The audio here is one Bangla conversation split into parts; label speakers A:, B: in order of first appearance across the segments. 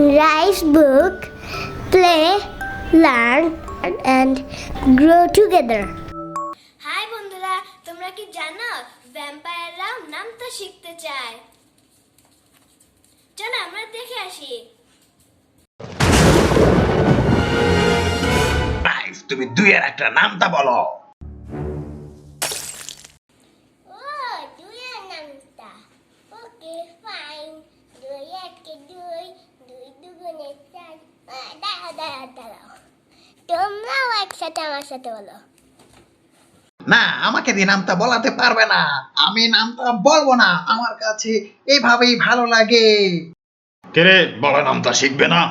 A: Raif's book, play, learn, and grow together.
B: Hi বন্ধুরা, তোমরা কি জানো ভ্যাম্পায়াররাও নামতা শিখতে চায়? চলো আমরা দেখে আসি।
C: রাইফ, তুমি দুইয়ের একটা নামটা বলো।
A: ও, দুইয়ের নামটা। ওকে, ফাইন। দুই একে দুই, দুই দুগুণে চার। দাঁড়াও। তোমরাও একসাথে আমার সাথে বলো।
C: না, আমাকে দিয়ে নামটা বলাতে পারবে না। আমি নামটা বলবো না, আমার কাছে এভাবেই ভালো লাগে। কেরে বলো, নামটা শিখবে না?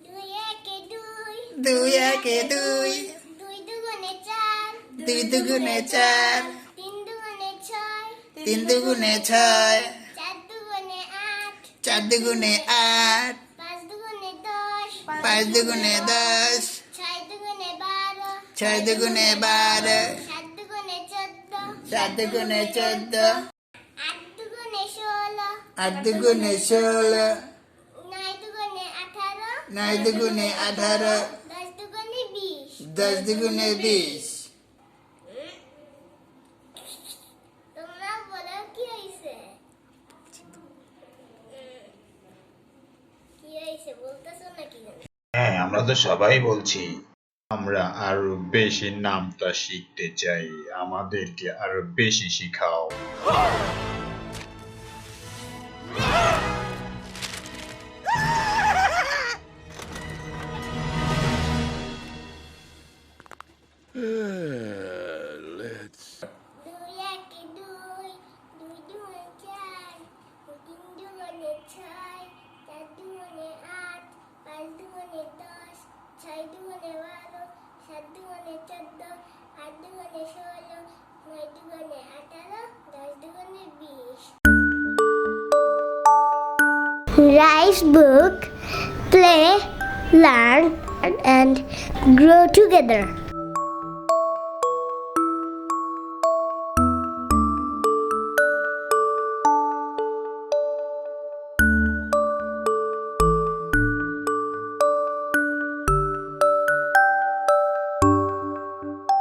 A: দুই একে দুই,
D: দুই একে দুই,
A: দুই দুগুণে চার,
D: দুই দুগুণে চার,
A: তিন দুগুণে ছয়,
D: তিন দুগুণে ছয়,
A: চার দুগুণে আট,
D: চার দুগুণে আট,
A: পাঁচ দুগুণে দশ,
D: পাঁচ দুগুণে দশ,
A: ছয় দুগুণে বারো,
D: ছয় দুগুণে বারো,
A: সাত দুগুণে চোদ্দ,
D: সাত দুগুণে চোদ্দ,
A: আট দুগুণে ষোলো,
D: আট দুগুণে ষোলো,
A: নয় দুগুণে আঠারো,
D: নয় দুগুণে আঠারো,
A: দশ দুগুণে বিশ।
D: দশ দুগুণে বিশ।
A: তোমরা বলো কি হয়েছে? কি হয়েছে বলতেছো নাকি?
C: হ্যাঁ, আমরা তো সবাই বলছি আমরা আরো বেশি নামটা শিখতে চাই, আমাদেরকে আরো বেশি শিখাও।
A: দুই একে দুই, দুই দুগুণে চার, তিন দুগুণে ছয়, চার দুগুণে আট, পাঁচ দুগুণে দশ, ছয় দুগুণে বারো, সাত দুগুণে চোদ্দ, আট দুগুণে ষোলো, নয় দুগুণে আঠারো, দশ দুগুণে বিশ। Raif's book, play, learn, and grow together.